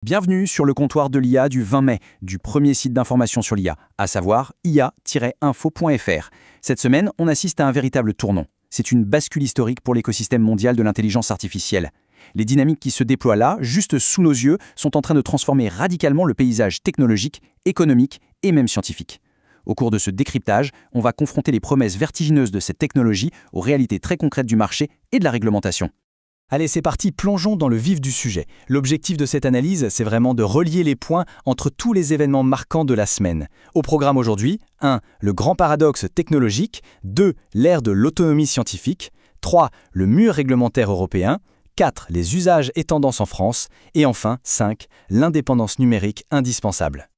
Bienvenue sur le comptoir de l'IA du 20 mai, du premier site d'information sur l'IA, à savoir ia-info.fr. Cette semaine, on assiste à un véritable tournant. C'est une bascule historique pour l'écosystème mondial de l'intelligence artificielle. Les dynamiques qui se déploient là, juste sous nos yeux, sont en train de transformer radicalement le paysage technologique, économique et même scientifique. Au cours de ce décryptage, on va confronter les promesses vertigineuses de cette technologie aux réalités très concrètes du marché et de la réglementation. Allez, c'est parti, plongeons dans le vif du sujet. L'objectif de cette analyse, c'est vraiment de relier les points entre tous les événements marquants de la semaine. Au programme aujourd'hui, 1. Le grand paradoxe technologique, 2. L'ère de l'autonomie scientifique, 3. Le mur réglementaire européen, 4. Les usages et tendances en France, et enfin, 5. L'indépendance numérique indispensable.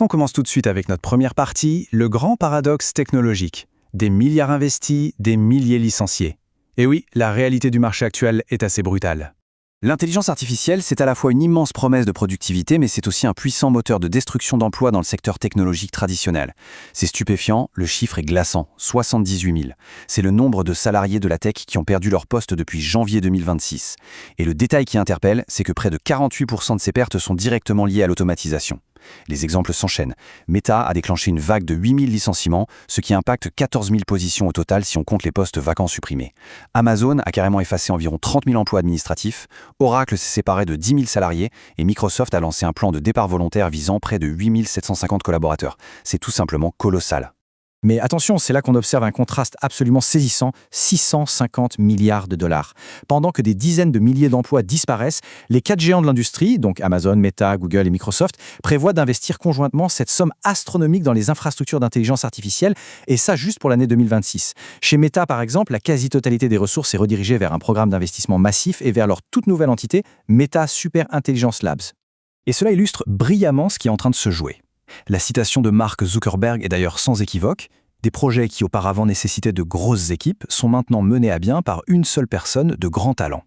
On commence tout de suite avec notre première partie, le grand paradoxe technologique. Des milliards investis, des milliers licenciés. Et oui, la réalité du marché actuel est assez brutale. L'intelligence artificielle, c'est à la fois une immense promesse de productivité, mais c'est aussi un puissant moteur de destruction d'emplois dans le secteur technologique traditionnel. C'est stupéfiant, le chiffre est glaçant, 78 000. C'est le nombre de salariés de la tech qui ont perdu leur poste depuis janvier 2026. Et le détail qui interpelle, c'est que près de 48% de ces pertes sont directement liées à l'automatisation. Les exemples s'enchaînent. Meta a déclenché une vague de 8 000 licenciements, ce qui impacte 14 000 positions au total si on compte les postes vacants supprimés. Amazon a carrément effacé environ 30 000 emplois administratifs, Oracle s'est séparé de 10 000 salariés et Microsoft a lancé un plan de départ volontaire visant près de 8 750 collaborateurs. C'est tout simplement colossal. Mais attention, c'est là qu'on observe un contraste absolument saisissant, 650 milliards de dollars. Pendant que des dizaines de milliers d'emplois disparaissent, les 4 géants de l'industrie, donc Amazon, Meta, Google et Microsoft, prévoient d'investir conjointement cette somme astronomique dans les infrastructures d'intelligence artificielle, et ça juste pour l'année 2026. Chez Meta, par exemple, la quasi-totalité des ressources est redirigée vers un programme d'investissement massif et vers leur toute nouvelle entité, Meta Super Intelligence Labs. Et cela illustre brillamment ce qui est en train de se jouer. La citation de Mark Zuckerberg est d'ailleurs sans équivoque. Des projets qui auparavant nécessitaient de grosses équipes sont maintenant menés à bien par une seule personne de grand talent.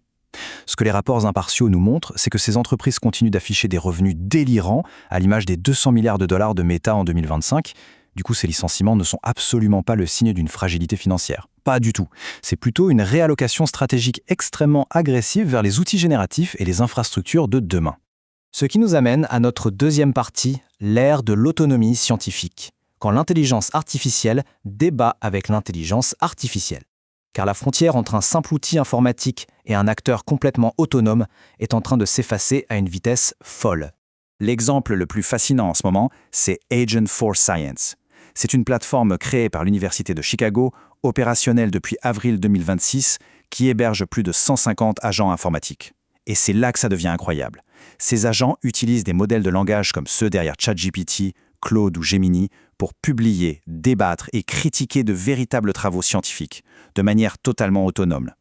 Ce que les rapports impartiaux nous montrent, c'est que ces entreprises continuent d'afficher des revenus délirants, à l'image des 200 milliards de dollars de Meta en 2025. Du coup, ces licenciements ne sont absolument pas le signe d'une fragilité financière. Pas du tout. C'est plutôt une réallocation stratégique extrêmement agressive vers les outils génératifs et les infrastructures de demain. Ce qui nous amène à notre deuxième partie, l'ère de l'autonomie scientifique, quand l'intelligence artificielle débat avec l'intelligence artificielle. Car la frontière entre un simple outil informatique et un acteur complètement autonome est en train de s'effacer à une vitesse folle. L'exemple le plus fascinant en ce moment, c'est Agent for Science. C'est une plateforme créée par l'Université de Chicago, opérationnelle depuis avril 2026, qui héberge plus de 150 agents informatiques. Et c'est là que ça devient incroyable. Ces agents utilisent des modèles de langage comme ceux derrière ChatGPT, Claude ou Gemini pour publier, débattre et critiquer de véritables travaux scientifiques, de manière totalement autonome.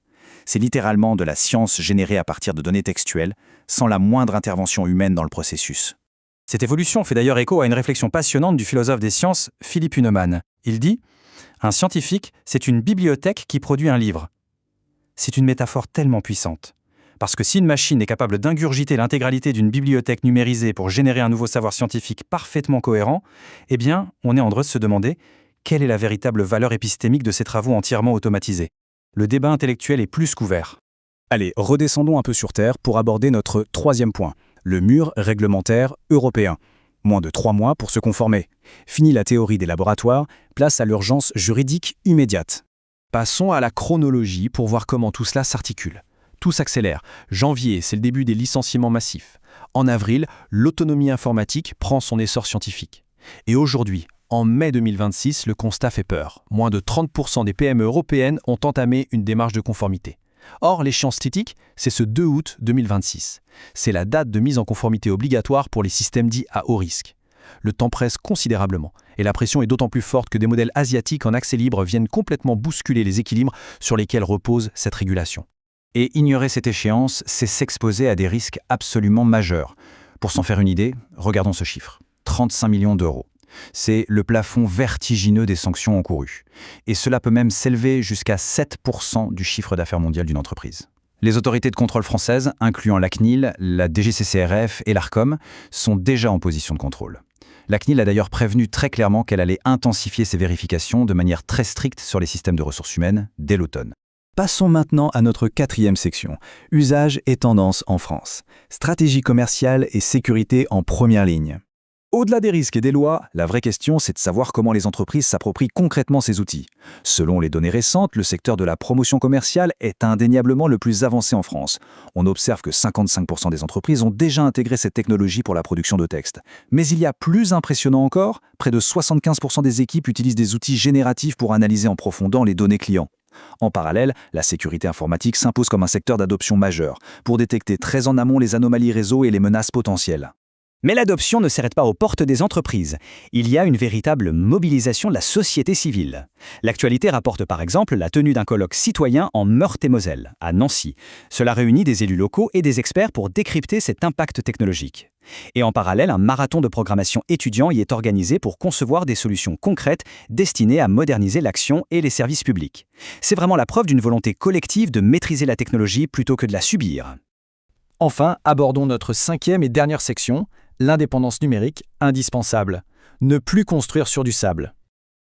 C'est littéralement de la science générée à partir de données textuelles, sans la moindre intervention humaine dans le processus. Cette évolution fait d'ailleurs écho à une réflexion passionnante du philosophe des sciences, Philippe Huneman. Il dit « Un scientifique, c'est une bibliothèque qui produit un livre ». C'est une métaphore tellement puissante. Parce que si une machine est capable d'ingurgiter l'intégralité d'une bibliothèque numérisée pour générer un nouveau savoir scientifique parfaitement cohérent, eh bien, on est en droit de se demander quelle est la véritable valeur épistémique de ces travaux entièrement automatisés. Le débat intellectuel est plus qu'ouvert. Allez, redescendons un peu sur Terre pour aborder notre troisième point, le mur réglementaire européen. Moins de 3 mois pour se conformer. Fini la théorie des laboratoires, place à l'urgence juridique immédiate. Passons à la chronologie pour voir comment tout cela s'articule. Tout s'accélère. Janvier, c'est le début des licenciements massifs. En avril, l'autonomie informatique prend son essor scientifique. Et aujourd'hui, en mai 2026, le constat fait peur. Moins de 30% des PME européennes ont entamé une démarche de conformité. Or, l'échéance critique, c'est ce 2 août 2026. C'est la date de mise en conformité obligatoire pour les systèmes dits à haut risque. Le temps presse considérablement, et la pression est d'autant plus forte que des modèles asiatiques en accès libre viennent complètement bousculer les équilibres sur lesquels repose cette régulation. Et ignorer cette échéance, c'est s'exposer à des risques absolument majeurs. Pour s'en faire une idée, regardons ce chiffre. 35 millions d'euros. C'est le plafond vertigineux des sanctions encourues. Et cela peut même s'élever jusqu'à 7% du chiffre d'affaires mondial d'une entreprise. Les autorités de contrôle françaises, incluant la CNIL, la DGCCRF et l'ARCOM, sont déjà en position de contrôle. La CNIL a d'ailleurs prévenu très clairement qu'elle allait intensifier ses vérifications de manière très stricte sur les systèmes de ressources humaines dès l'automne. Passons maintenant à notre 4e section, usage et tendance en France. Stratégie commerciale et sécurité en première ligne. Au-delà des risques et des lois, la vraie question, c'est de savoir comment les entreprises s'approprient concrètement ces outils. Selon les données récentes, le secteur de la promotion commerciale est indéniablement le plus avancé en France. On observe que 55% des entreprises ont déjà intégré cette technologie pour la production de textes. Mais il y a plus impressionnant encore, près de 75% des équipes utilisent des outils génératifs pour analyser en profondeur les données clients. En parallèle, la sécurité informatique s'impose comme un secteur d'adoption majeur, pour détecter très en amont les anomalies réseau et les menaces potentielles. Mais l'adoption ne s'arrête pas aux portes des entreprises. Il y a une véritable mobilisation de la société civile. L'actualité rapporte par exemple la tenue d'un colloque citoyen en Meurthe-et-Moselle, à Nancy. Cela réunit des élus locaux et des experts pour décrypter cet impact technologique. Et en parallèle, un marathon de programmation étudiant y est organisé pour concevoir des solutions concrètes destinées à moderniser l'action et les services publics. C'est vraiment la preuve d'une volonté collective de maîtriser la technologie plutôt que de la subir. Enfin, abordons notre 5e et dernière section, l'indépendance numérique indispensable. Ne plus construire sur du sable.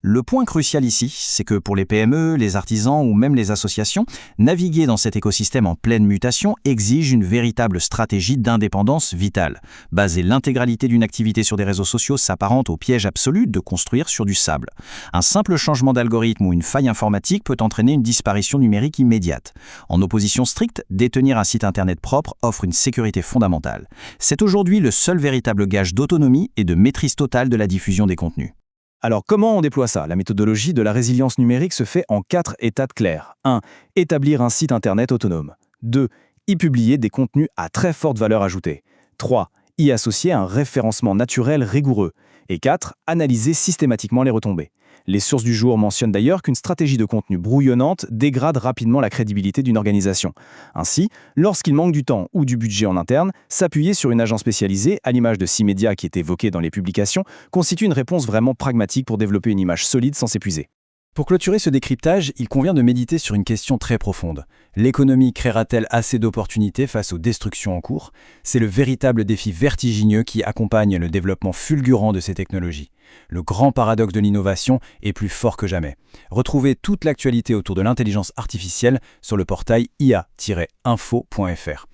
Le point crucial ici, c'est que pour les PME, les artisans ou même les associations, naviguer dans cet écosystème en pleine mutation exige une véritable stratégie d'indépendance vitale. Baser l'intégralité d'une activité sur des réseaux sociaux s'apparente au piège absolu de construire sur du sable. Un simple changement d'algorithme ou une faille informatique peut entraîner une disparition numérique immédiate. En opposition stricte, détenir un site internet propre offre une sécurité fondamentale. C'est aujourd'hui le seul véritable gage d'autonomie et de maîtrise totale de la diffusion des contenus. Alors comment on déploie ça? La méthodologie de la résilience numérique se fait en 4 étapes claires. 1. Établir un site internet autonome. 2. Y publier des contenus à très forte valeur ajoutée. 3. Y associer un référencement naturel rigoureux. Et 4. Analyser systématiquement les retombées. Les sources du jour mentionnent d'ailleurs qu'une stratégie de contenu brouillonnante dégrade rapidement la crédibilité d'une organisation. Ainsi, lorsqu'il manque du temps ou du budget en interne, s'appuyer sur une agence spécialisée, à l'image de C-Media qui est évoquée dans les publications, constitue une réponse vraiment pragmatique pour développer une image solide sans s'épuiser. Pour clôturer ce décryptage, il convient de méditer sur une question très profonde. L'économie créera-t-elle assez d'opportunités face aux destructions en cours? C'est le véritable défi vertigineux qui accompagne le développement fulgurant de ces technologies. Le grand paradoxe de l'innovation est plus fort que jamais. Retrouvez toute l'actualité autour de l'intelligence artificielle sur le portail ia-info.fr.